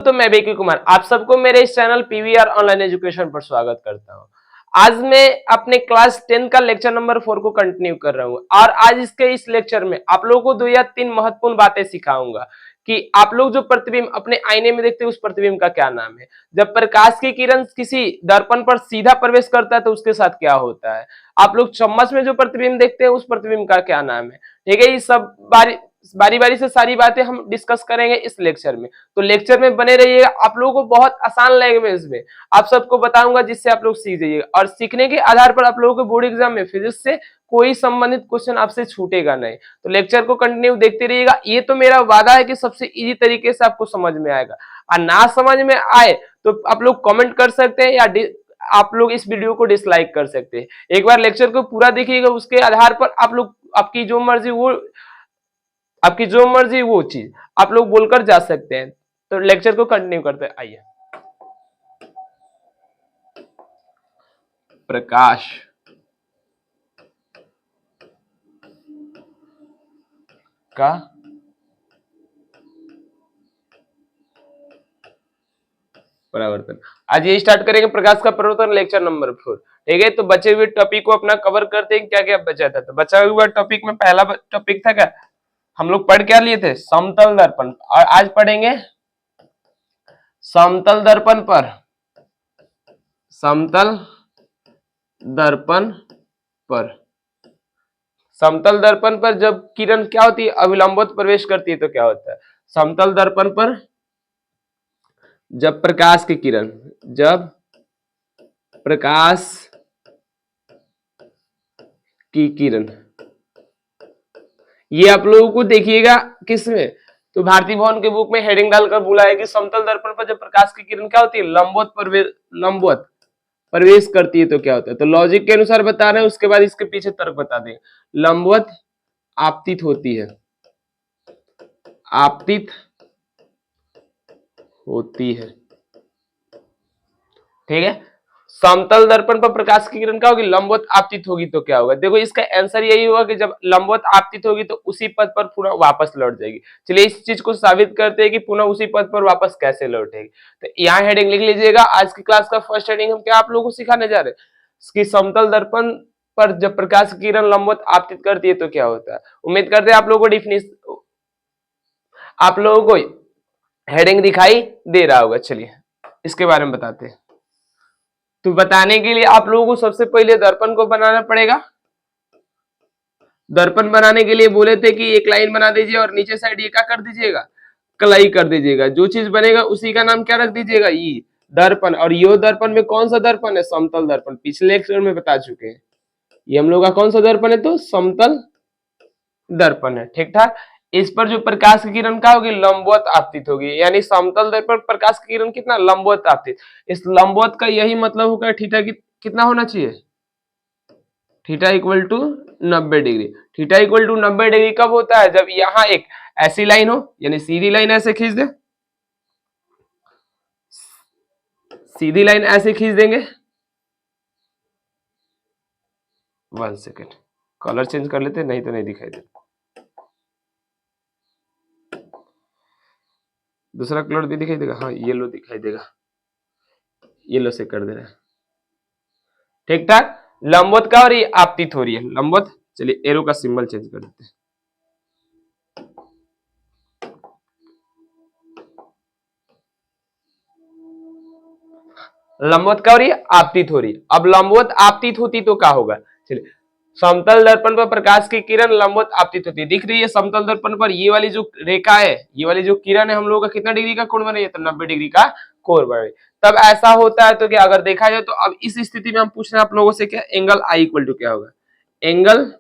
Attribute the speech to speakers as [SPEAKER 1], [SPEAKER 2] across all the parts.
[SPEAKER 1] तो मैं बेकी कुमार आप सबको मेरे इस चैनल पीवीआर ऑनलाइन एजुकेशन पर स्वागत करता हूं। आज मैं अपने क्लास 10 का लेक्चर नंबर 4 को कंटिन्यू कर रहा हूं और आज इस लेक्चर में आप लोगों को 2 या 3 महत्वपूर्ण बातें सिखाऊंगा कि आप लोग जो प्रतिबिंब अपने आईने में देखते हैं उस प्रतिबिंब का क्या नाम है। जब प्रकाश की किरण किसी दर्पण पर सीधा प्रवेश करता है तो उसके साथ क्या होता है। आप लोग चम्मच में जो प्रतिबिंब देखते हैं उस प्रतिबिंब का क्या नाम है। ठीक है, ये सब बारी बारी से सारी बातें हम डिस्कस करेंगे इस लेक्चर में। तो लेक्चर में बने रहिएगा। आप लोगों को बहुत आसान लैंग्वेज में आप सबको बताऊंगा जिससे आप लोग सीख जाइएगा और सीखने के आधार पर आप लोगों को बोर्ड एग्जाम में फिजिक्स से कोई संबंधित क्वेश्चन आपसे छूटेगा नहीं। तो लेक्चर को कंटिन्यू देखते रहिएगा। ये तो मेरा वादा है कि सबसे इजी तरीके से आपको समझ में आएगा और ना समझ में आए तो आप लोग कमेंट कर सकते हैं या आप लोग इस वीडियो को डिसलाइक कर सकते हैं। एक बार लेक्चर को पूरा देखिएगा, उसके आधार पर आप लोग आपकी जो मर्जी वो चीज आप लोग बोलकर जा सकते हैं। तो लेक्चर को कंटिन्यू करते हैं। आइए, प्रकाश का परावर्तन, आज ये स्टार्ट करेंगे प्रकाश का परावर्तन लेक्चर नंबर 4। ठीक है, तो बचे हुए टॉपिक को अपना कवर करते हैं। क्या क्या बचा था, तो बचा हुआ टॉपिक में पहला टॉपिक था क्या, हम लोग पढ़ क्या लिए थे, समतल दर्पण। और आज पढ़ेंगे समतल दर्पण पर, समतल दर्पण पर, समतल दर्पण पर जब किरण क्या होती है, अविलंबित प्रवेश करती है तो क्या होता है। समतल दर्पण पर जब प्रकाश की किरण, जब प्रकाश की किरण, ये आप लोगों को देखिएगा किसमें, तो भारतीय भवन के बुक में हेडिंग डालकर बोला है कि समतल दर्पण पर जब प्रकाश की किरण क्या होती है, लंबवत प्रवेश करती है तो क्या होता है। तो लॉजिक के अनुसार बता रहे हैं, उसके बाद इसके पीछे तर्क बता देंगे। लंबवत आपतित होती है, आपतित होती है। ठीक है, समतल दर्पण पर प्रकाश की किरण क्या होगी, लंबवत आपतित होगी तो क्या होगा। देखो इसका आंसर यही होगा कि जब लंबवत आपतित होगी तो उसी पथ पर पुनः वापस लौट जाएगी। चलिए इस चीज को साबित करते हैं कि पुनः उसी पथ पर वापस कैसे लौटेगी। तो यहाँ हेडिंग लिख लीजिएगा। आज की क्लास का फर्स्ट हेडिंग हम क्या आप लोगों को सिखाने जा रहे हैं कि समतल दर्पण पर जब प्रकाश की किरण लंबवत आपतित करती है तो क्या होता है। उम्मीद करते हैं आप लोगों को डिफिनेशन, आप लोगों को हेडिंग दिखाई दे रहा होगा। चलिए इसके बारे में बताते हैं। तो बताने के लिए आप लोगों को सबसे पहले दर्पण को बनाना पड़ेगा। दर्पण बनाने के लिए बोले थे कि एक लाइन बना दीजिए और नीचे साइड ये क्या कर दीजिएगा, कलाई कर दीजिएगा। जो चीज बनेगा उसी का नाम क्या रख दीजिएगा, ये दर्पण। और यो दर्पण में कौन सा दर्पण है, समतल दर्पण। पिछले लेक्चर में बता चुके हैं ये हम लोग का कौन सा दर्पण है, तो समतल दर्पण है। ठीक ठाक। इस पर जो प्रकाश की किरण क्या होगी, लंबवत आपतित होगी। यानी समतल दर्पण पर प्रकाश की किरण कितना लंबवत आपतित। इस लंबवत का यही मतलब होगा थीटा कितना होना चाहिए, theta equal to 90 degree. Theta equal to 90 degree कब होता है, जब यहां एक ऐसी लाइन हो, यानी सीधी लाइन ऐसे खींच दे, सीधी लाइन ऐसे खींच देंगे। 1 सेकेंड, कलर चेंज कर लेते नहीं तो नहीं दिखाई दे। दूसरा कलर भी दिखाई देगा, हाँ येलो दिखाई देगा, येलो से कर दे रहे हैं। ठीक ठाक। लंबवत का और ये आपतित हो रही है, लंबवत। चलिए एरो का सिंबल चेंज कर देते हैं। लंबवत का और ये आपतित हो रही है। अब लंबवत आपतित होती तो क्या होगा, चलिए समतल दर्पण पर प्रकाश की किरण लंबवत आपतित होती है, दिख रही है समतल दर्पण पर। ये वाली जो रेखा है, ये वाली जो किरण है, हम लोगों का कितना डिग्री का कोण बन रही है, तो 90 डिग्री का कोण बन रही है। तब ऐसा होता है तो क्या, अगर देखा जाए तो अब इस स्थिति में हम पूछ रहे हैं आप लोगों से क्या, एंगल आई इक्वल टू क्या होगा, एंगल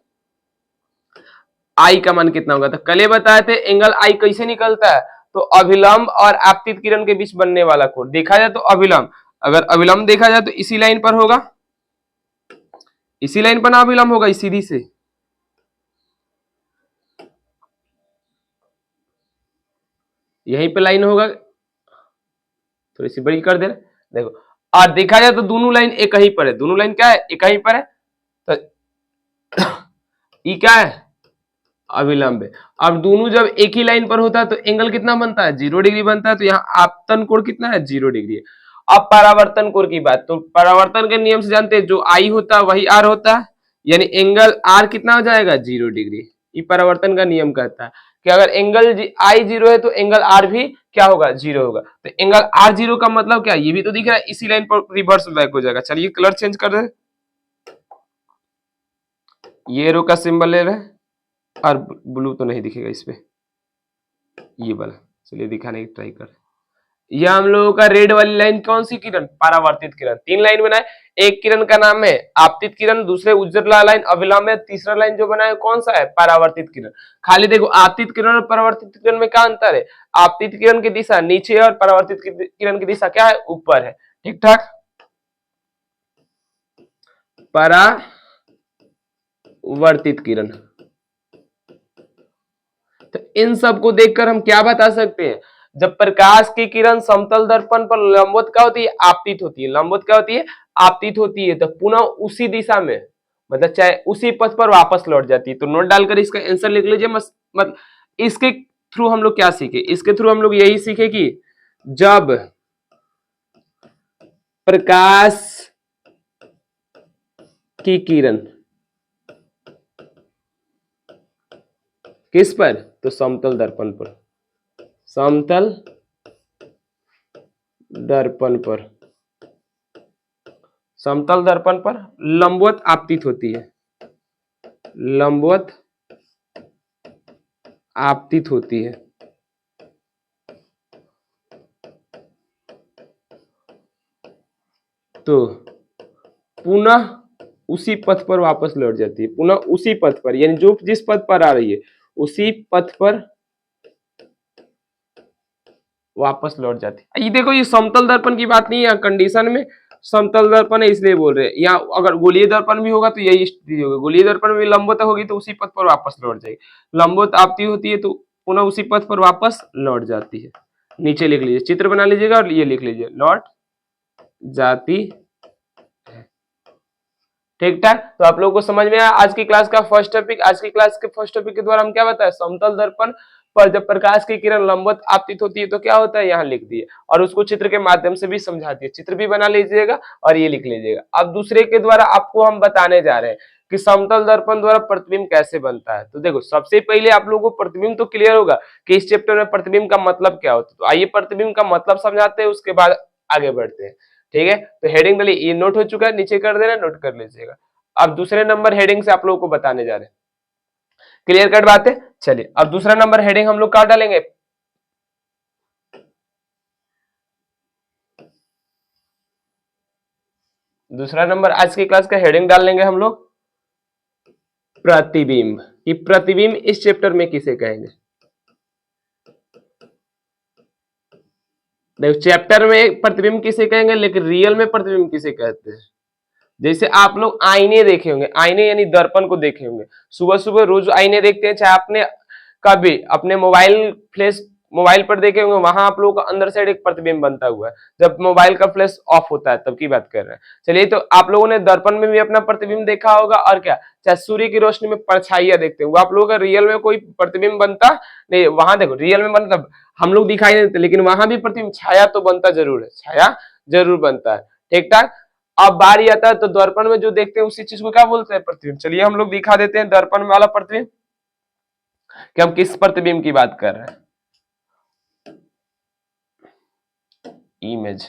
[SPEAKER 1] आई का मान कितना होगा। तो कल बताए थे एंगल आई कैसे निकलता है, तो अभिलंब और आपतित किरण के बीच बनने वाला कोण। देखा जाए तो अभिलंब, अगर अभिलंब देखा जाए तो इसी लाइन पर होगा, इसी लाइन पर ना अभिलंब होगा, इस सीधी से यहीं पे लाइन होगा, थोड़ी सी बड़ी कर दे रहे देखो। और देखा जाए तो दोनों लाइन एक ही पर है, दोनों लाइन क्या है, एक ही पर है। तो ये क्या है, अविलंब है। अब दोनों जब एक ही लाइन पर होता है तो एंगल कितना बनता है, 0 डिग्री बनता है। तो यहाँ आप परावर्तन कोण कितना है 0 डिग्री है। अब परावर्तन कोण की बात, तो परावर्तन के नियम से जानते हैं जो आई होता है वही आर होता है, यानी एंगल आर कितना हो जाएगा 0 डिग्री। ये परावर्तन का नियम कहता है कि अगर एंगल आई 0 है तो एंगल आर भी क्या होगा 0 होगा। तो एंगल आर 0 का मतलब क्या, ये भी तो दिख रहा है, इसी लाइन पर रिवर्स बैक हो जाएगा। चलिए कलर चेंज कर रहे हैं, ये एरो का सिंबल ले रहे हैं और ब्लू तो नहीं दिखेगा इस पे, ये वाला चलिए दिखाने की ट्राई कर। यह हम लोगों का रेड वाली लाइन कौन सी किरण, परावर्तित किरण। 3 लाइन बनाए, एक किरण का नाम है आपतित किरण, दूसरे उज्ज्वला लाइन अविलंब है, तीसरा लाइन जो बना है कौन सा है परावर्तित किरण। खाली देखो आपतित किरण और परावर्तित किरण में क्या अंतर है, आपतित किरण की दिशा नीचे है और परावर्तित किरण की दिशा क्या है ऊपर है। ठीक ठाक। परावर्तित किरण, तो इन सब को देखकर हम क्या बता सकते हैं, जब प्रकाश की किरण समतल दर्पण पर लंबवत क्या होती है आपतित होती है, लंबवत क्या होती है आपतित होती है, तो पुनः उसी दिशा में मतलब चाहे उसी पथ पर वापस लौट जाती है। तो नोट डालकर इसका आंसर लिख लीजिए। मतलब इसके थ्रू हम लोग क्या सीखे, इसके थ्रू हम लोग यही सीखे कि जब प्रकाश की किरण किस पर, तो समतल दर्पण पर, समतल दर्पण पर, समतल दर्पण पर लंबवत आपतित होती है, लंबवत आपतित होती है। तो पुनः उसी पथ पर वापस लौट जाती है, पुनः उसी पथ पर, यानी जो जिस पथ पर आ रही है उसी पथ पर वापस लौट जाती है। ये देखो ये समतल दर्पण की बात नहीं है, कंडीशन में समतल दर्पण है इसलिए बोल रहे हैं। या अगर गोलीय दर्पण भी होगा तो यही स्थिति होगी, गोलीय दर्पण में लंबवत होगी तो उसी पथ पर वापस लौट जाएगी, लंबवत आपती होती है तो पुनः उसी पथ पर वापस लौट जाती है। नीचे लिख लीजिए, चित्र बना लीजिएगा और ये लिख लीजिए लौट जाती। ठीक ठाक। तो आप लोगों को समझ में आया आज की क्लास का फर्स्ट टॉपिक। आज की क्लास के फर्स्ट टॉपिक के द्वारा हम क्या बताया, समतल दर्पण पर जब प्रकाश की किरण लंबवत आपतित होती है तो क्या होता है यहाँ लिख दिए, और उसको चित्र के माध्यम से भी समझा दिए, चित्र भी बना लीजिएगा और ये लिख लीजिएगा। अब दूसरे के द्वारा आपको हम बताने जा रहे हैं कि समतल दर्पण द्वारा प्रतिबिंब कैसे बनता है। तो देखो सबसे पहले आप लोगों को प्रतिबिंब तो क्लियर होगा कि इस चैप्टर में प्रतिबिंब का मतलब क्या होता है। तो आइए प्रतिबिंब का मतलब समझाते हैं, उसके बाद आगे बढ़ते हैं। ठीक है, तो हेडिंग डालिए, ये नोट हो चुका है, नीचे कर देना, नोट कर लीजिएगा। अब दूसरे नंबर हेडिंग से आप लोगों को बताने जा रहे हैं। क्लियर कट बात है। चलिए अब दूसरा नंबर हेडिंग हम लोग क्या डालेंगे, दूसरा नंबर आज की क्लास का हेडिंग डाल लेंगे हम लोग प्रतिबिंब। कि प्रतिबिंब इस चैप्टर में किसे कहेंगे। देखो चैप्टर में प्रतिबिंब किसे कहेंगे, लेकिन रियल में प्रतिबिंब किसे कहते हैं। जैसे आप लोग आईने देखे होंगे, आईने यानी दर्पण को देखे होंगे, सुबह सुबह रोज आईने देखते हैं, चाहे आपने कभी अपने मोबाइल फ्लैश मोबाइल पर देखे होंगे, वहां आप लोगों का अंदर साइड एक प्रतिबिंब बनता हुआ है जब मोबाइल का फ्लैश ऑफ होता है, तब की बात कर रहे हैं। चलिए तो आप लोगों ने दर्पण में भी अपना प्रतिबिंब देखा होगा, और क्या चाहे सूर्य की रोशनी में परछाइयां देखते हैं, वो आप लोगों का रियल में कोई प्रतिबिंब बनता नहीं। वहां देखो रियल में मतलब हम लोग दिखाई नहीं देते, लेकिन वहां भी प्रतिबिंब छाया तो बनता जरूर है, छाया जरूर बनता है। ठीक ठाक। अब बारी आता है तो दर्पण में जो देखते हैं उसी चीज को क्या बोलते हैं प्रतिबिंब। चलिए हम लोग दिखा देते हैं दर्पण वाला प्रतिबिंब कि हम किस प्रतिबिंब की बात कर रहे हैं। इमेज,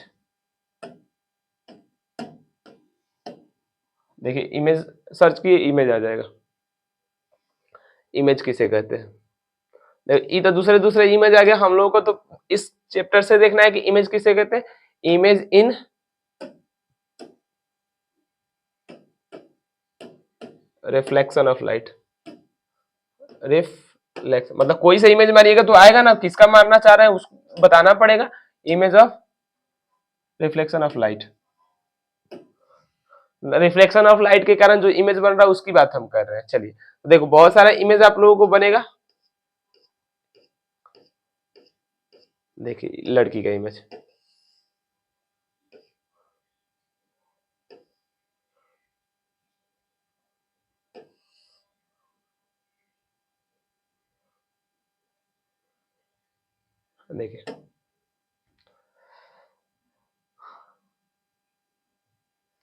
[SPEAKER 1] देखिए इमेज सर्च किए, इमेज आ जाएगा। इमेज किसे कहते हैं, देखिए ये तो दूसरे दूसरे इमेज आ गया। हम लोगों को तो इस चैप्टर से देखना है कि इमेज किसे कहते हैं। Image in reflection of light, reflection मतलब कोई सा इमेज मारिएगा तो आएगा ना, किसका मारना चाह रहे हैं उसको बताना पड़ेगा। Image of reflection of light, reflection of light के कारण जो इमेज बन रहा है उसकी बात हम कर रहे हैं। चलिए तो देखो बहुत सारा इमेज आप लोगों को बनेगा। देखिए लड़की का इमेज, देखिए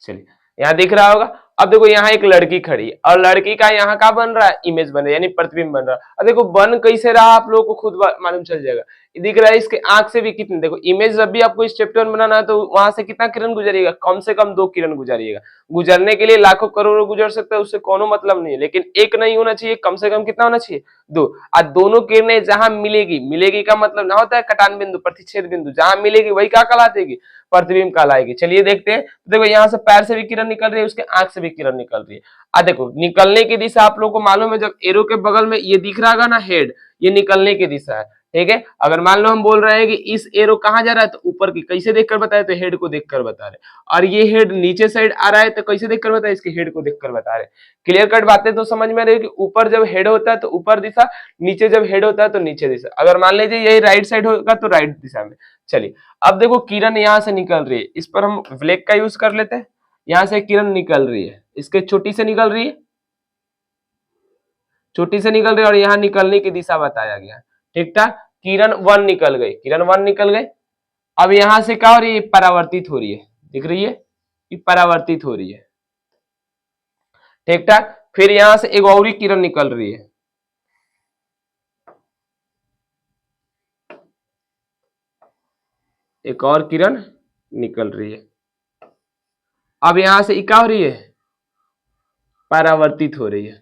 [SPEAKER 1] चलिए यहाँ दिख रहा होगा। अब देखो यहाँ एक लड़की खड़ी है और लड़की का यहाँ का बन रहा है, इमेज बन रहा है यानी प्रतिबिंब बन रहा है। अब देखो बन कैसे रहा आप लोगों को खुद मालूम चल जाएगा। ये दिख रहा है इसके आंख से भी कितने, देखो इमेज जब भी आपको इस चैप्टर में बनाना है तो वहां से कितना किरण गुजरिएगा, कम से कम 2 किरण गुजरिएगा। गुजरने के लिए लाखों करोड़ों गुजर सकता है, उससे कोनो मतलब नहीं है, लेकिन एक नहीं होना चाहिए, कम से कम कितना होना चाहिए, 2। और दोनों किरणें जहां मिलेगी, मिलेगी का मतलब ना होता है कटान बिंदु, प्रतिच्छेद बिंदु, जहां मिलेगी वही क्या कहलाती, प्रतिबिंब कहलाएगी। चलिए देखते हैं। देखो यहाँ से पैर से भी किरण निकल रही है, उसके आंख से भी किरण निकल रही है। देखो निकलने की दिशा आप लोगों को मालूम है, जब एरो के बगल में ये दिख रहा है ना हेड, ये निकलने की दिशा है, ठीक है। अगर मान लो हम बोल रहे हैं कि इस एरो कहाँ जा रहा है, तो ऊपर की, कैसे देखकर बताए, तो हेड को देखकर बता रहे। और ये हेड नीचे साइड आ रहा है तो कैसे देखकर बताए, इसके हेड को देखकर बता रहे। क्लियर कट बातें तो समझ में आ रही है कि ऊपर जब हेड होता है तो ऊपर दिशा, नीचे जब हेड होता है तो नीचे दिशा। अगर मान लीजिए यही राइट साइड होगा तो राइट दिशा में। चलिए अब देखो किरण यहां से निकल रही है, इस पर हम ब्लैक का यूज कर लेते हैं। यहां से किरण निकल रही है, इसके चोटी से निकल रही है, चोटी से निकल रही है, और यहाँ निकलने की दिशा बताया गया। ठीक था, किरण 1 निकल गई, किरण 1 निकल गई। अब यहां से क्या हो रही है, परावर्तित हो रही है, दिख रही है, ये परावर्तित हो रही है। ठीक था, फिर यहां से एक और किरण निकल रही है, एक और किरण निकल रही है। अब यहां से क्या हो रही है, परावर्तित हो रही है।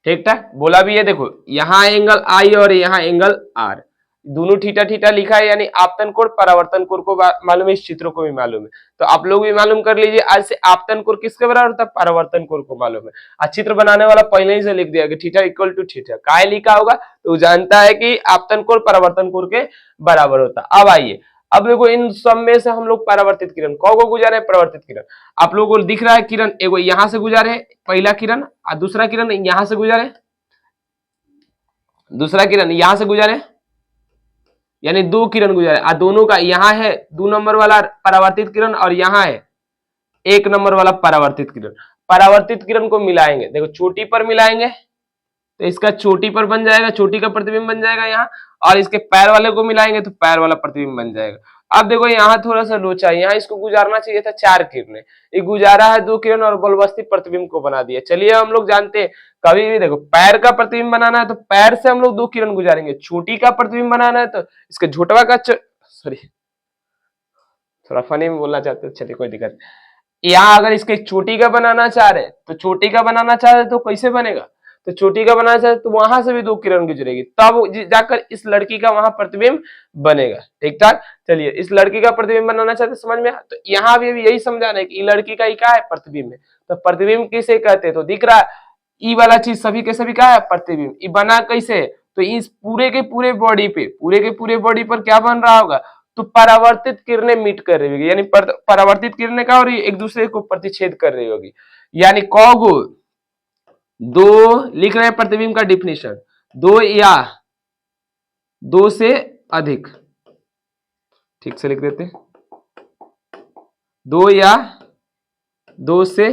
[SPEAKER 1] ठीक था, बोला भी है, देखो यहाँ एंगल आई और यहाँ एंगल आर, दोनों थीटा थीटा लिखा है, यानी आपतन कोण परावर्तन कोण को मालूम है, इस चित्रों को भी मालूम है, तो आप लोग भी मालूम कर लीजिए। आज से आपतन कोण किसके बराबर होता है, परावर्तन कोण को मालूम है। आज चित्र बनाने वाला पहले ही से लिख दिया कि थीटा इक्वल टू थीटा, काय लिखा होगा तो जानता है कि आपतन कोण परावर्तन कोण के बराबर होता। अब आइए, अब देखो इन सब में से हम लोग परावर्तित किरण को गुजारे, परावर्तित किरण आप लोगों को दिख रहा है, किरण एगो यहां से गुजारे पहला किरण, और दूसरा किरण यहां से गुजारे, दूसरा किरण यहां से गुजारे, यानी 2 किरण गुजारे। और दोनों का यहाँ है 2 नंबर वाला परावर्तित किरण और यहाँ है 1 नंबर वाला परावर्तित किरण। परावर्तित किरण को मिलाएंगे, देखो चोटी पर मिलाएंगे तो इसका चोटी पर बन जाएगा, चोटी का प्रतिबिंब बन जाएगा यहाँ, और इसके पैर वाले को मिलाएंगे तो पैर वाला प्रतिबिंब बन जाएगा। अब देखो यहाँ थोड़ा सा लोचा, यहाँ इसको गुजारना चाहिए था 4 किरणें, ये गुजारा है 2 किरण और बलवस्ती प्रतिबिंब को बना दिया। चलिए हम लोग जानते हैं, कभी भी देखो पैर का प्रतिबिंब बनाना है तो पैर से हम लोग 2 किरण गुजारेंगे, चोटी का प्रतिबिंब बनाना है तो इसके झोटवा का सॉरी थोड़ा फनी में बोलना चाहते, चलिए कोई दिक्कत। यहाँ अगर इसके चोटी का बनाना चाह रहे तो चोटी का बनाना चाह रहे तो कैसे बनेगा, तो चोटी का बनाना चाहे तो वहां से भी 2 किरण गुजरेगी, तब जाकर इस लड़की का वहां प्रतिबिंब बनेगा। ठीक ठाक, चलिए इस लड़की का प्रतिबिंब बनाना चाहते समझ में, तो यहाँ भी यही समझाना है कि लड़की का क्या है, प्रतिबिंब है। तो प्रतिबिंब किसे कहते हैं, तो दिख रहा है ई वाला चीज सभी के सभी क्या है, प्रतिबिंब। ई बना कैसे, तो इस पूरे के पूरे बॉडी पे, पूरे के पूरे बॉडी पर क्या बन रहा होगा, तो परावर्तित किरणें मीट कर रही होगी, यानी परावर्तित किरणें क्या हो रही है, एक दूसरे को प्रतिच्छेद कर रही होगी। यानी कौगो 2 लिख रहे हैं प्रतिबिंब का डिफिनेशन, 2 या 2 से अधिक, ठीक से लिख देते हैं, 2 या 2 से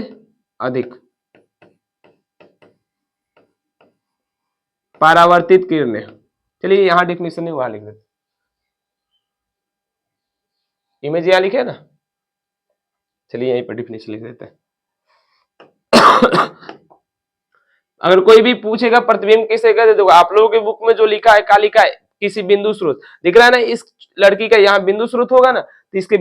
[SPEAKER 1] अधिक परावर्तित किरणें। चलिए यहां डिफिनेशन नहीं, वहां लिख देते, इमेज यहां लिखे ना, चलिए यहीं पर डिफिनेशन लिख देते हैं। अगर कोई भी पूछेगा प्रतिबिंब किसे कहते, देखो आप लोगों के बुक में जो लिखा है, क्या लिखा है, किसी बिंदु स्रोत दिख रहा है ना, इस लड़की का यहाँ बिंदु स्रोत होगा ना, तो इसके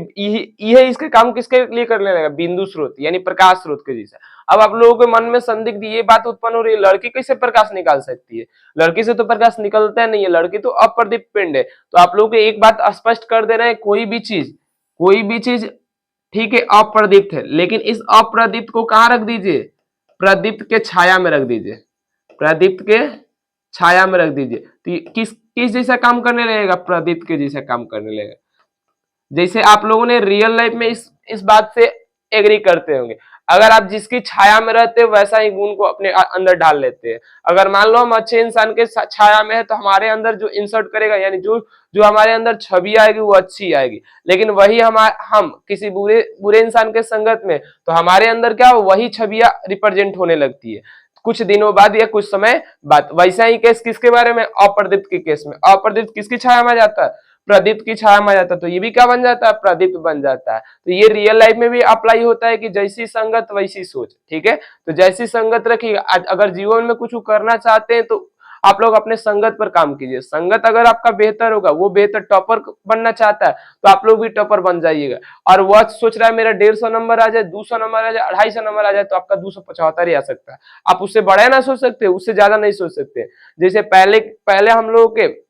[SPEAKER 1] ये इसके काम किसके लिए करने लगेगा, बिंदु स्रोत यानी प्रकाश स्रोत के जैसा। अब आप लोगों के मन में संदिग्ध ये बात उत्पन्न हो रही है, लड़की कैसे प्रकाश निकाल सकती है, लड़की से तो प्रकाश निकलता नहीं है, लड़की तो अप्रदीप्त पिंड है। तो आप लोग को एक बात स्पष्ट कर दे रहे हैं, कोई भी चीज ठीक है अप्रदीप्त है, लेकिन इस अप्रदीप्त को कहाँ रख दीजिए, प्रदीप्त के छाया में रख दीजिए, प्रदीप्त के छाया में रख दीजिए, तो किस किस जैसा काम करने लगेगा, प्रदीप्त के जैसा काम करने लगेगा। जैसे आप लोगों ने रियल लाइफ में इस बात से एग्री करते होंगे, अगर आप जिसकी छाया में रहते हैं वैसा ही गुण को अपने अंदर डाल लेते हैं। अगर मान लो हम अच्छे इंसान के छाया में है तो हमारे अंदर जो इंसर्ट करेगा, यानी जो जो हमारे अंदर छवि आएगी वो अच्छी आएगी। लेकिन वही हम किसी बुरे इंसान के संगत में, तो हमारे अंदर क्या वही छवियां रिप्रेजेंट होने लगती है कुछ दिनों बाद या कुछ समय बाद। वैसा ही केस किसके बारे में, अप्रदीप्त के केस में, अप्रदीप्त किसकी छाया में जाता है, प्रदीप्त की छाया में आ जाता है तो ये भी क्या बन जाता है, प्रदीप्त बन जाता है। तो ये रियल लाइफ में भी अप्लाई होता है कि जैसी संगत वैसी सोच, ठीक है। तो जैसी संगत रखिएगा, अगर जीवन में कुछ करना चाहते हैं तो आप लोग अपने संगत पर काम कीजिए। संगत अगर आपका बेहतर होगा, वो बेहतर टॉपर बनना चाहता है तो आप लोग भी टॉपर बन जाइएगा। और वह सोच रहा है मेरा 150 नंबर आ जाए, 200 नंबर आ जाए, 250 नंबर आ जाए, तो आपका 275 ही आ सकता है। आप उससे बड़ा ना सोच सकते, उससे ज्यादा नहीं सोच सकते। जैसे पहले पहले हम लोगों के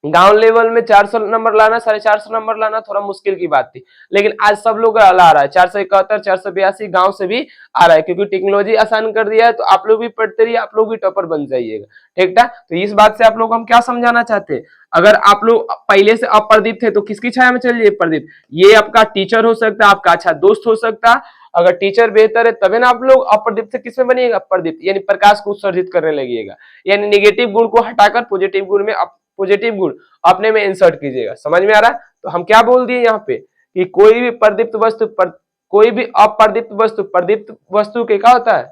[SPEAKER 1] गांव लेवल में 400 नंबर लाना, 450 नंबर लाना थोड़ा मुश्किल की बात थी, लेकिन आज सब लोग ला रहा है 471, 482 गांव से भी आ रहा है, क्योंकि टेक्नोलॉजी आसान कर दिया है। तो आप लोग भी पढ़ते रहिए, आप लोग भी टॉपर बन जाइएगा, ठीक था। तो इस बात से आप लोग हम क्या समझाना चाहते हैं, अगर आप लोग पहले से अप्रदीप थे तो किसकी छाया में चलिए, प्रदीप। ये आपका टीचर हो सकता है, आपका अच्छा दोस्त हो सकता है। अगर टीचर बेहतर है तभी ना आप लोग अप्रदीप से किसमें बनिएगा, प्रदीप, यानी प्रकाश को उत्सर्जित करने लगिएगा। यानी नेगेटिव गुण को हटाकर पॉजिटिव गुण में, पॉजिटिव गुण अपने में इंसर्ट कीजिएगा। समझ में आ रहा है। तो हम क्या बोल दिए यहाँ पे कि कोई भी प्रदीप्त वस्तु कोई भी अप्रदीप्त वस्तु प्रदीप्त वस्तु के क्या होता है,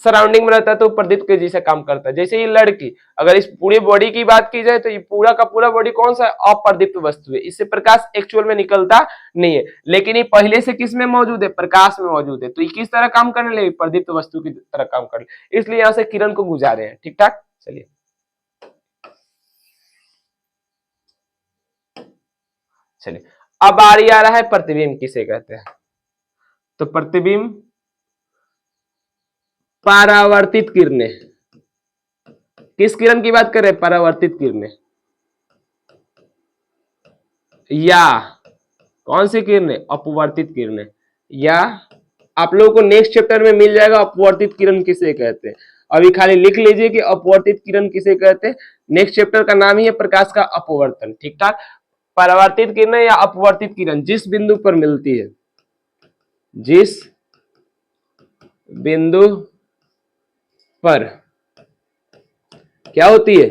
[SPEAKER 1] सराउंडिंग में रहता है तो प्रदीप्त के जैसे काम करता है। जैसे ये लड़की, अगर इस पूरी बॉडी की बात की जाए तो ये पूरा का पूरा बॉडी कौन सा है, अप्रदीप्त वस्तु है। इससे प्रकाश एक्चुअल में निकलता नहीं है, लेकिन ये पहले से किस में मौजूद है, प्रकाश में मौजूद है। तो ये किस तरह काम करने लगे, प्रदीप्त वस्तु की तरह काम करने, इसलिए यहाँ से किरण को गुजारे हैं, ठीक ठाक। चलिए चलिए, अब बारी आ रहा है प्रतिबिंब किसे कहते हैं। तो प्रतिबिंब परावर्तित किरणें, किस किरण की बात कर रहे हैं, परावर्तित किरणें, या कौन सी किरणें, अपवर्तित किरणें। या आप लोगों को नेक्स्ट चैप्टर में मिल जाएगा अपवर्तित किरण किसे कहते हैं। अभी खाली लिख लीजिए कि अपवर्तित किरण किसे कहते हैं। नेक्स्ट चैप्टर का नाम ही है प्रकाश का अपवर्तन, ठीक ठाक। परावर्तित किरणें या अपवर्तित किरण जिस बिंदु पर मिलती है, जिस बिंदु पर क्या होती है,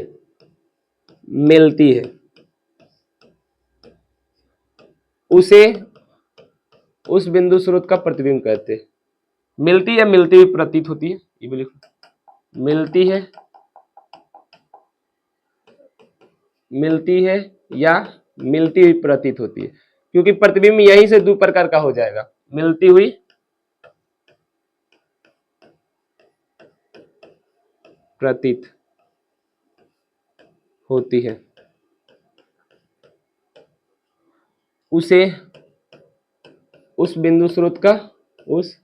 [SPEAKER 1] मिलती है, उसे उस बिंदु स्रोत का प्रतिबिंब कहते हैं। मिलती या मिलती हुई प्रतीत होती है, ये भी लिखो, मिलती है, मिलती है या मिलती हुई प्रतीत होती है, क्योंकि प्रतिबिंब यहीं से दो प्रकार का हो जाएगा, मिलती हुई प्रतीत होती है, उसे उस बिंदु स्रोत का, उस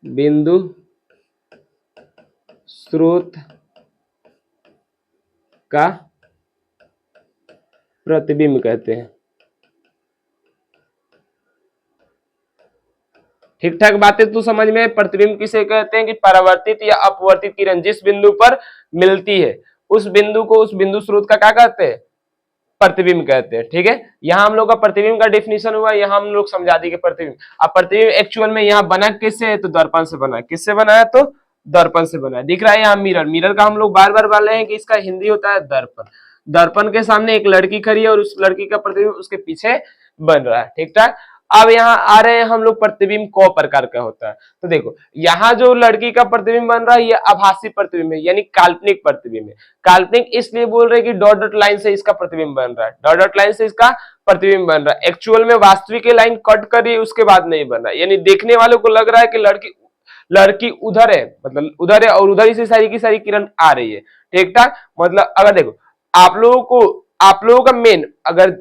[SPEAKER 1] बिंदु स्रोत का प्रतिबिंब कहते हैं। ठीक ठाक बातें तो समझ में। प्रतिबिंब किसे कहते हैं कि परावर्तित या अपवर्तित किरण जिस बिंदु पर मिलती है, उस बिंदु को, उस बिंदु स्रोत का क्या कहते हैं, प्रतिबिंब कहते हैं, ठीक है। यहाँ हम लोग का प्रतिबिंब का डेफिनेशन हुआ, यहाँ हम लोग समझा देंगे प्रतिबिंब। अब प्रतिबिंब एक्चुअल में यहाँ बना किससे है, तो दर्पण से बना है। किससे बना है, तो दर्पण से बना है। दिख रहा है यहाँ मिरर, मिरर का हम लोग बार बार बोल रहे हैं कि इसका हिंदी होता है दर्पण। दर्पण के सामने एक लड़की खड़ी है और उस लड़की का प्रतिबिंब उसके पीछे बन रहा है, ठीक ठाक। अब यहाँ आ रहे हैं हम लोग, प्रतिबिंब कौ प्रकार का होता है। तो देखो यहाँ जो लड़की का प्रतिबिंब बन रहा है ये आभासी प्रतिबिंब है, यानी काल्पनिक प्रतिबिंब है। काल्पनिक इसलिए बोल रहे हैं कि डॉट डॉट लाइन से इसका प्रतिबिंब बन रहा है, डॉट डॉट लाइन से इसका प्रतिबिंब बन रहा है। एक्चुअल में वास्तविक लाइन कट करी उसके बाद नहीं बन रहा है, यानी देखने वालों को लग रहा है कि लड़की लड़की उधर है, मतलब उधर है और उधर ही से सारी की सारी किरण आ रही है, ठीक ठाक। मतलब अगर देखो आप लोगों का मेन अगर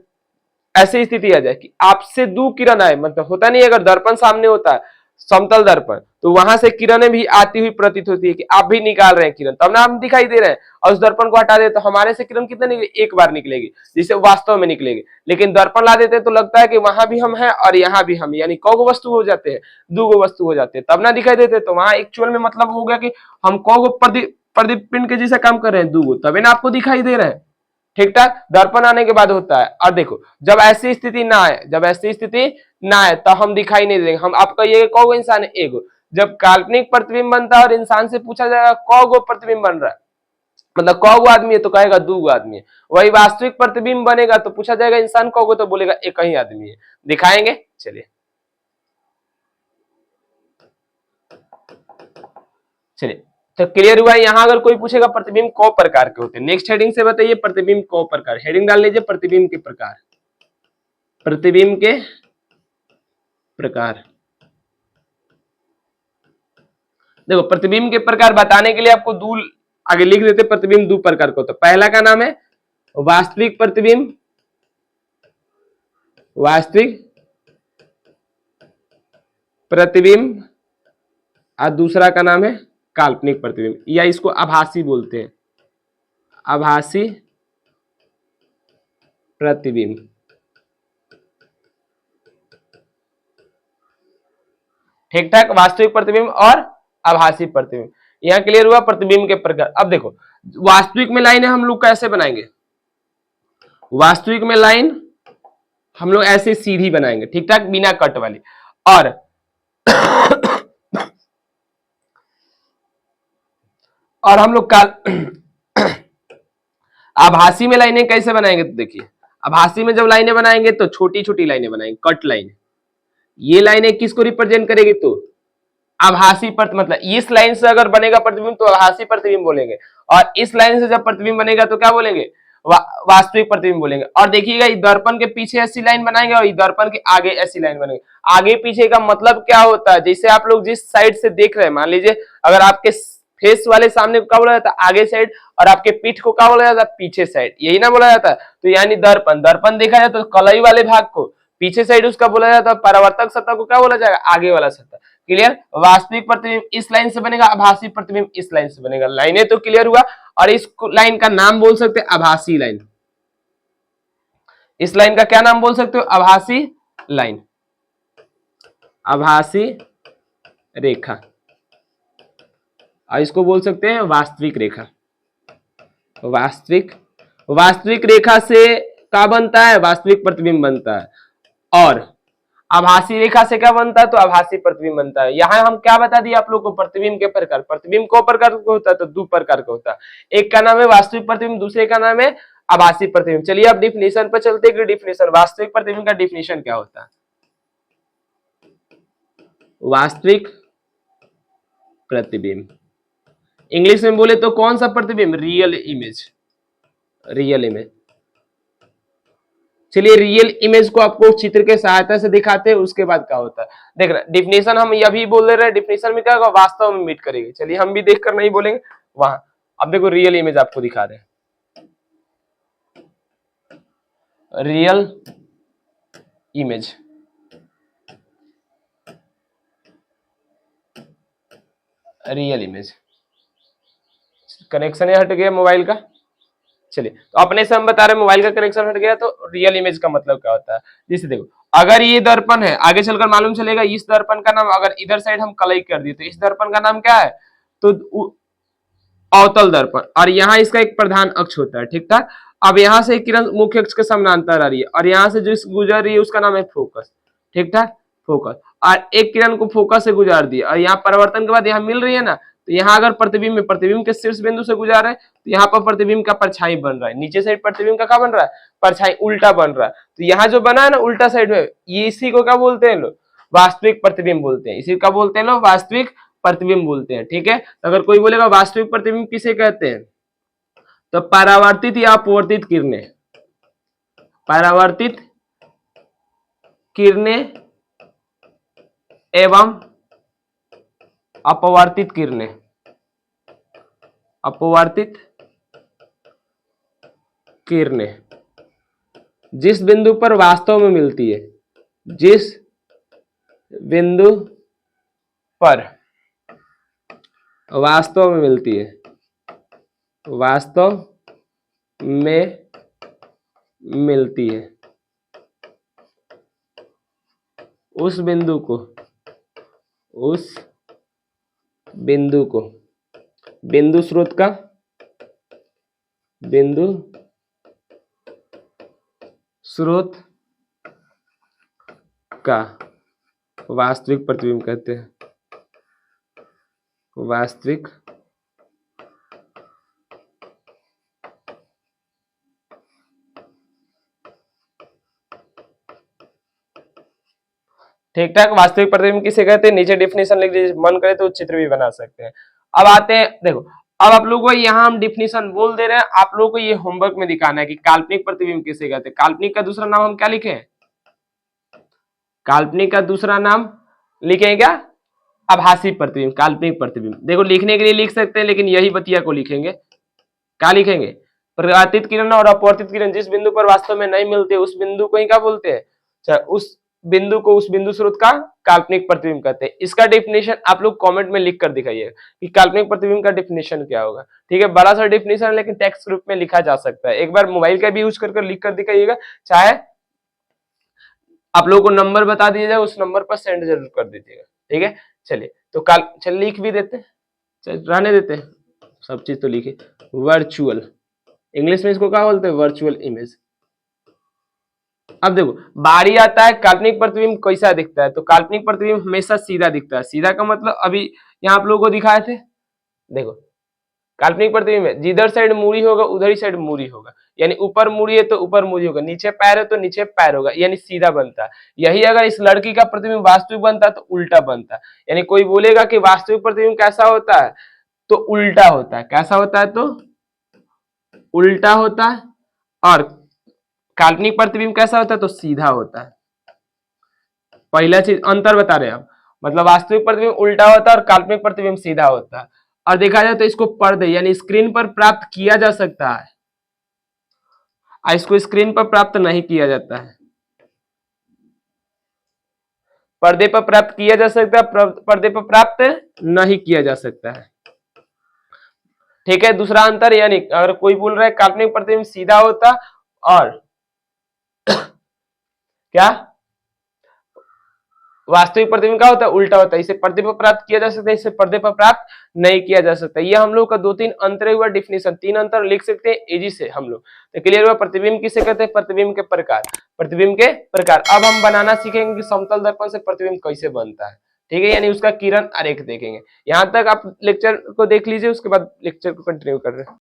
[SPEAKER 1] ऐसी स्थिति आ जाए कि आपसे दो किरण आए, मतलब होता नहीं, अगर दर्पण सामने होता है समतल दर्पण, तो वहां से किरणें भी आती हुई प्रतीत होती है कि आप भी निकाल रहे हैं किरण, तब ना हम दिखाई दे रहे हैं। और उस दर्पण को हटा दे तो हमारे से किरण कितने निकलेगी, एक बार निकलेगी, जिसे वास्तव में निकलेगी। लेकिन दर्पण ला देते तो लगता है कि वहां भी हम हैं और यहाँ भी हम, यानी कौ वस्तु हो जाते हैं, दो वस्तु हो जाते हैं, तब ना दिखाई देते। तो वहां एक्चुअल में मतलब हो गया कि हम कौ प्रदीप पिंड के जैसा काम कर रहे हैं, दो, तभी ना आपको दिखाई दे रहे हैं, ठीक ठाक। दर्पण आने के बाद होता है। और देखो जब ऐसी स्थिति ना आए, जब ऐसी स्थिति ना आए तो हम दिखाई नहीं देंगे। हम आपका ये कौगो इंसान है, एगो। जब काल्पनिक प्रतिबिंब बनता है और इंसान से पूछा जाएगा कौगो प्रतिबिंब बन रहा है, मतलब कौगो आदमी है, तो कहेगा दो आदमी है। वही वास्तविक प्रतिबिंब बनेगा तो पूछा जाएगा इंसान कौगो, तो बोलेगा एक ही आदमी है। दिखाएंगे, चलिए चलिए। तो क्लियर हुआ। यहां अगर कोई पूछेगा प्रतिबिंब कौ प्रकार के होते हैं, नेक्स्ट हेडिंग से बताइए प्रतिबिंब कौ प्रकार, हेडिंग डाल लीजिए प्रतिबिंब के प्रकार, प्रतिबिंब के प्रकार। देखो प्रतिबिंब के प्रकार बताने के लिए आपको दूल आगे लिख देते, प्रतिबिंब दो प्रकार का होता है। पहला का नाम है वास्तविक प्रतिबिंब, वास्तविक प्रतिबिंब, और दूसरा का नाम है काल्पनिक प्रतिबिंब, या इसको आभासी बोलते हैं, आभासी प्रतिबिंब। ठीक ठाक, वास्तविक प्रतिबिंब और आभासी प्रतिबिंब। यहां क्लियर हुआ प्रतिबिंब के प्रकार। अब देखो वास्तविक में लाइन हम लोग कैसे बनाएंगे, वास्तविक में लाइन हम लोग ऐसे सीधी बनाएंगे, ठीक ठाक, बिना कट वाली। और और हम लोग आभासी में लाइनें कैसे बनाएंगे, तो देखिए आभासी में जब लाइनें बनाएंगे तो छोटी छोटी लाइनें बनाएंगे, कट लाइन। ये लाइनें किसको रिप्रेजेंट करेगी, तो आभासी मतलब इस लाइन से अगर बनेगा प्रतिबिंब तो आभासी प्रतिबिंब बोलेंगे, और इस लाइन से जब प्रतिबिंब बनेगा तो क्या बोलेंगे, वास्तविक प्रतिबिंब बोलेंगे। और देखिएगा दर्पण के पीछे ऐसी लाइन बनाएंगे और दर्पण के आगे ऐसी लाइन बनेगी। आगे पीछे का मतलब क्या होता है, जैसे आप लोग जिस साइड से देख रहे हैं, मान लीजिए अगर आपके फेस वाले सामने को क्या बोला जाता है, आगे साइड, और आपके पीठ को क्या बोला जाता है, पीछे साइड, यही ना बोला जाता है। तो यानी दर्पण, दर्पण देखा जाए तो कलई वाले भाग को पीछे साइड उसका बोला जाता है, परावर्तक सतह को क्या बोला जाएगा, आगे वाला सतह। क्लियर, वास्तविक प्रतिबिंब इस लाइन से बनेगा, आभासी प्रतिबिंब इस लाइन से बनेगा। लाइनें तो क्लियर हुआ, और इस लाइन का नाम बोल सकते हैं आभासी लाइन। इस लाइन का क्या नाम बोल सकते हो, आभासी लाइन, आभासी रेखा, और इसको बोल सकते हैं वास्तविक रेखा। वास्तविक, वास्तविक रेखा से क्या बनता है, वास्तविक प्रतिबिंब बनता है, और आभासी रेखा से क्या बनता है, तो आभासी प्रतिबिंब बनता है। यहां हम क्या बता दिए आप लोग को, प्रतिबिंब के प्रकार। प्रतिबिंब को प्रकार का होता है, तो दो प्रकार का होता है, एक का नाम है वास्तविक प्रतिबिंब, दूसरे का नाम है आभासी प्रतिबिंब। चलिए अब डिफिनेशन पर चलते हैं कि डिफिनेशन वास्तविक प्रतिबिंब का डिफिनेशन क्या होता है। वास्तविक प्रतिबिंब इंग्लिश में बोले तो कौन सा प्रतिबिंब, रियल इमेज, रियल इमेज। चलिए रियल इमेज को आपको चित्र के सहायता से दिखाते हैं, उसके बाद क्या होता है देख रहे। डिफिनेशन हम अभी बोल रहे हैं, डिफिनेशन में क्या होगा, वास्तव में मीट करेगी। चलिए हम भी देखकर नहीं बोलेंगे वहां। अब देखो रियल इमेज आपको दिखा रहे हैं, real image, real image. Connection हट गया मोबाइल का, चलिए तो अपने से हम बता रहे हैं मोबाइल का कनेक्शन हट गया, तो रियल इमेज का मतलब क्या होता है। जैसे देखो अगर ये दर्पण है, आगे चलकर मालूम चलेगा, इस दर्पण का नाम, अगर इधर साइड हम कलई कर दिए तो इस दर्पण का नाम क्या है, तो अवतल दर्पण, और यहाँ इसका एक प्रधान अक्ष होता है, ठीक ठाक। अब यहाँ से किरण मुख्य अक्ष के समानांतर आ रही है, और यहाँ से जो गुजर रही है उसका नाम है फोकस, ठीक ठाक, फोकस। और एक किरण को फोकस से गुजार दिया, और यहाँ परिवर्तन के बाद यहाँ मिल रही है ना, तो यहाँ अगर प्रतिबिंब में, प्रतिबिंब के शीर्ष बिंदु से गुजार रहे, तो यहाँ पर प्रतिबिंब का परछाई बन रहा है, नीचे साइड प्रतिबिंब का क्या बन रहा है, परछाई उल्टा बन रहा है। तो यहाँ जो बना है ना उल्टा साइड में, ये इसी को क्या बोलते हैं लोग, वास्तविक प्रतिबिंब बोलते हैं। इसी का बोलते हैं लोग वास्तविक प्रतिबिंब बोलते हैं, ठीक है। अगर कोई बोलेगा वास्तविक प्रतिबिंब किसे कहते हैं, तो परावर्तित या अपवर्तित किरणें, परावर्तित किरणें एवं अपवर्तित किरणें, अपवर्तित किरणें जिस बिंदु पर वास्तव में मिलती है, जिस बिंदु पर वास्तव में मिलती है, वास्तव में मिलती है, उस बिंदु को, उस बिंदु को, बिंदु स्रोत का, बिंदु स्रोत का वास्तविक प्रतिबिंब कहते हैं, वास्तविक ठीक ठाक। वास्तविक प्रतिबिंब किसे कहते हैं, नीचे डिफिनेशन लिख लीजिए, मन करे तो चित्र भी बना सकते हैं। अब आते हैं, देखो अब आप लोगों को यहाँ हम डिफिनीशन बोल दे रहे हैं, आप लोगों को ये होमवर्क में दिखाना है कि काल्पनिक प्रतिबिंब किसे कहते हैं। काल्पनिक का दूसरा नाम हम क्या लिखे हैं, काल्पनिक का दूसरा नाम लिखेंगे क्या, आभासी प्रतिबिंब, काल्पनिक प्रतिबिंब। देखो लिखने के लिए लिख सकते हैं, लेकिन यही बतिया को लिखेंगे, क्या लिखेंगे, परावर्तित किरण और अपवर्तित किरण जिस बिंदु पर वास्तव में नहीं मिलते उस बिंदु को ही क्या बोलते हैं, उस बिंदु को, उस बिंदु स्रोत का काल्पनिक प्रतिबिंब कहते हैं। इसका डेफिनेशन आप लोग कमेंट में लिख कर दिखाइए कि काल्पनिक प्रतिबिंब का डेफिनेशन क्या होगा। ठीक है, बड़ा सा डेफिनेशन लेकिन टेक्स्ट ग्रुप में लिखा जा सकता है, एक बार मोबाइल का भी यूज कर लिख कर दिखाइएगा, चाहे आप लोगों को नंबर बता दिया जाए, उस नंबर पर सेंड जरूर कर दीजिएगा। ठीक है, चलिए तो चल लिख भी देते हैं, रहने देते हैं, सब चीज तो लिखे। वर्चुअल, इंग्लिश में इसको क्या बोलते हैं, वर्चुअल इमेज। अब देखो बारी आता है काल्पनिक प्रतिबिंब कैसा दिखता है, तो काल्पनिक प्रतिबिंब हमेशा सीधा दिखता है। सीधा का मतलब अभी यहाँ आप लोगों को दिखाए थे, देखो काल्पनिक प्रतिबिंब है, जिधर साइड मूड़ी होगा उधर ही साइड मूड़ी होगा, यानी ऊपर मूड़ी है तो ऊपर मूड़ी होगा, नीचे पैर है तो नीचे पैर होगा, यानी सीधा बनता है। यही अगर इस लड़की का प्रतिबिंब वास्तविक बनता है तो उल्टा बनता है। यानी कोई बोलेगा कि वास्तविक प्रतिबिंब कैसा होता है, तो उल्टा होता है। कैसा होता है, तो उल्टा होता है। और काल्पनिक प्रतिबिंब कैसा होता है, तो सीधा होता है। पहला चीज अंतर बता रहे हैं आप, मतलब वास्तविक प्रतिबिंब उल्टा होता है और काल्पनिक प्रतिबिंब सीधा होता है। और देखा जाए तो इसको पर्दे यानी स्क्रीन पर प्राप्त किया जा सकता है, और इसको स्क्रीन पर प्राप्त नहीं किया जाता है। पर्दे पर प्राप्त किया जा सकता है, पर्दे पर प्राप्त नहीं किया जा सकता है। ठीक है, दूसरा अंतर, यानी अगर कोई बोल रहा है काल्पनिक प्रतिबिंब सीधा होता और क्या वास्तविक प्रतिबिंब क्या होता है, उल्टा होता है, इसे पर्दे पर प्राप्त किया जा सकता है, इसे पर्दे पर प्राप्त नहीं किया जा सकता। ये हम लोग का 2-3 अंतर हुआ, डिफिनेशन 3 अंतर लिख सकते हैं इजी से हम लोग। तो क्लियर हुआ, प्रतिबिंब किसे कहते हैं, प्रतिबिंब के प्रकार, प्रतिबिंब के प्रकार। अब हम बनाना सीखेंगे कि समतल दर्पण से प्रतिबिंब कैसे बनता है। ठीक है, यानी उसका किरण आरेख देखेंगे। यहाँ तक आप लेक्चर को देख लीजिए, उसके बाद लेक्चर को कंटिन्यू कर रहे हैं।